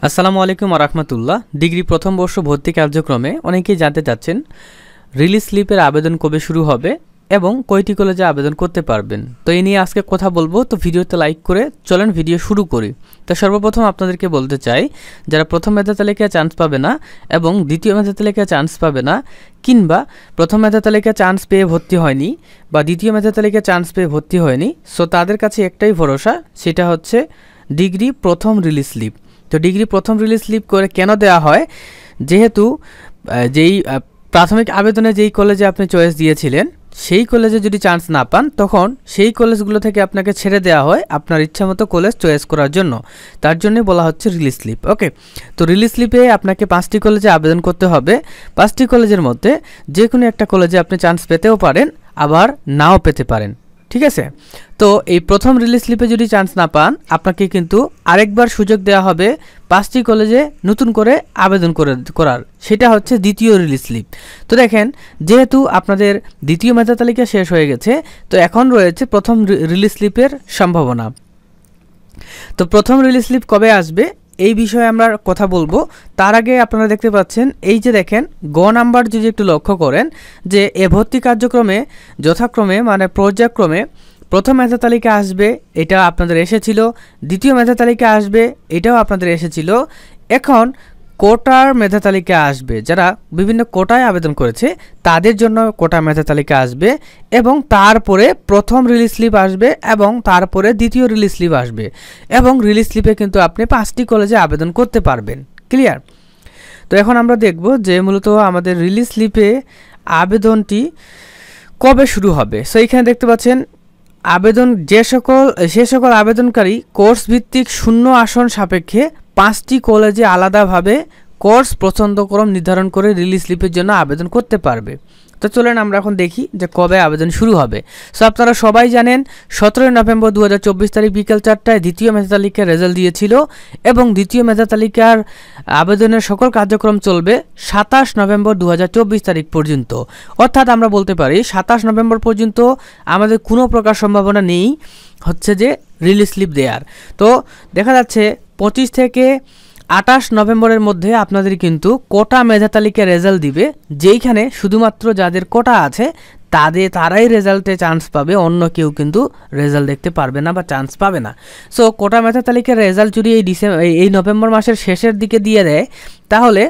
আসসালামু আলাইকুম ওয়া রাহমাতুল্লাহ। ডিগ্রি প্রথম বর্ষ ভর্তি কার্যক্রমে অনেকেই জানতে চাচ্ছেন রিলিজ স্লিপের আবেদন কবে শুরু হবে এবং কয়টি কলেজে আবেদন করতে পারবেন। তো এই নিয়ে আজকে কথা বলবো। তো ভিডিওতে লাইক করে চলেন ভিডিও শুরু করি। তো সর্বপ্রথম আপনাদেরকে বলতে চাই, যারা প্রথম মেধা তালিকায় চান্স পাবে না এবং দ্বিতীয় মেধা তালিকায় চান্স পাবে না, কিংবা প্রথম মেধা তালিকায় চান্স পেয়ে ভর্তি হয়নি বা দ্বিতীয় মেধা তালিকায় চান্স পেয়ে ভর্তি হয়নি, সো তাদের কাছে একটাই ভরসা, সেটা হচ্ছে ডিগ্রি প্রথম রিলিজ স্লিপ। তো ডিগ্রি প্রথম রিলিজ স্লিপ করে কেন দেওয়া হয়? যেহেতু যেই প্রাথমিক আবেদনে যেই কলেজে আপনি চয়েস দিয়েছিলেন সেই কলেজে যদি চান্স না পান, তখন সেই কলেজগুলো থেকে আপনাকে ছেড়ে দেওয়া হয় আপনার ইচ্ছামতো কলেজ চয়েস করার জন্য। তার জন্য বলা হচ্ছে রিলিজ স্লিপ। ওকে, তো রিলিজ স্লিপে আপনাকে 5টি কলেজে আবেদন করতে হবে। 5টি কলেজের মধ্যে যে কোনো একটা কলেজে আপনি চান্স পেতেও পারেন, আবার নাও পেতে পারেন। ঠিক আছে, তো এই প্রথম রিলিজ স্লিপে যদি চান্স না পান, আপনাকে কিন্তু আরেকবার সুযোগ দেওয়া হবে 5টি কলেজে নতুন করে আবেদন করার। সেটা হচ্ছে দ্বিতীয় রিলিজ স্লিপ। তো দেখেন, যেহেতু আপনাদের দ্বিতীয় মেধা তালিকা শেষ হয়ে গেছে, তো এখন রয়েছে প্রথম রিলিজ স্লিপের সম্ভাবনা। তো প্রথম রিলিজ স্লিপ কবে আসবে এই বিষয়ে আমরা কথা বলবো। তার আগে আপনারা দেখতে পাচ্ছেন, এই যে দেখেন গ নাম্বার যদি একটু লক্ষ্য করেন, যে এ ভর্তি কার্যক্রমে যথাক্রমে মানে পর্যায়ক্রমে প্রথম মেধা তালিকা আসবে, এটা আপনাদের এসেছিল। দ্বিতীয় মেধা তালিকা আসবে, এটাও আপনাদের এসেছিল। এখন কোটার মেধা তালিকা আসবে, যারা বিভিন্ন কোটায় আবেদন করেছে তাদের জন্য কোটা মেধা তালিকা আসবে, এবং তারপরে প্রথম রিলিজ স্লিপ আসবে, এবং তারপরে দ্বিতীয় রিলিজ স্লিপ আসবে। এবং রিলিজ স্লিপে কিন্তু আপনি 5টি কলেজে আবেদন করতে পারবেন। ক্লিয়ার? তো এখন আমরা দেখব যে মূলত আমাদের রিলিজ স্লিপে আবেদনটি কবে শুরু হবে। সো এখানে দেখতে পাচ্ছেন আবেদন যে সকল আবেদনকারী কোর্স ভিত্তিক শূন্য আসন সাপেক্ষে 5টি কলেজে আলাদাভাবে কোর্স পছন্দক্রম নির্ধারণ করে রিলিজ স্লিপের জন্য আবেদন করতে পারবে। তো চলেন আমরা এখন দেখি যে কবে আবেদন শুরু হবে। সো আপনারা সবাই জানেন 17 নভেম্বর 2024 তারিখ বিকেল 4টায় দ্বিতীয় মেধা তালিকার রেজাল্ট দিয়েছিল, এবং দ্বিতীয় মেধা তালিকার আবেদনের সকল কার্যক্রম চলবে 27 নভেম্বর 2024 তারিখ পর্যন্ত। অর্থাৎ আমরা বলতে পারি 27 নভেম্বর পর্যন্ত আমাদের কোনো প্রকার সম্ভাবনা নেই হচ্ছে যে রিলিজ স্লিপ দেওয়ার। তো দেখা যাচ্ছে 25 থেকে 28 নভেম্বরের মধ্যে আপনাদের কিন্তু কোটা মেধা তালিকার রেজাল্ট দিবে, যেইখানে শুধুমাত্র যাদের কোটা আছে তারাই রেজাল্টে চান্স পাবে, অন্য কেউ কিন্তু রেজাল্ট দেখতে পারবে না বা চান্স পাবে না। সো কোটা মেধা তালিকার রেজাল্ট যদি এই নভেম্বর মাসের শেষের দিকে দিয়ে দেয়, তাহলে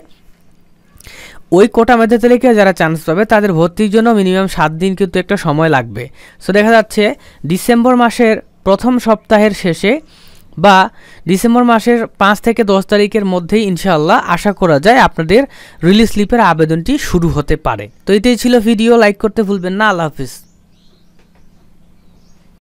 ওই কোটা মেধা তালিকায় যারা চান্স পাবে তাদের ভর্তির জন্য মিনিমাম 7 দিন কিন্তু একটা সময় লাগবে। সো দেখা যাচ্ছে ডিসেম্বর মাসের প্রথম সপ্তাহের শেষে বা ডিসেম্বর মাসের 5 থেকে 10 তারিখের মধ্যেই ইনশাআল্লাহ আশা করা যায় আপনাদের রিলিজ স্লিপের আবেদনটি শুরু হতে পারে। তো এটাই ছিল ভিডিও। লাইক করতে ভুলবেন না। আল্লাহ হাফিজ।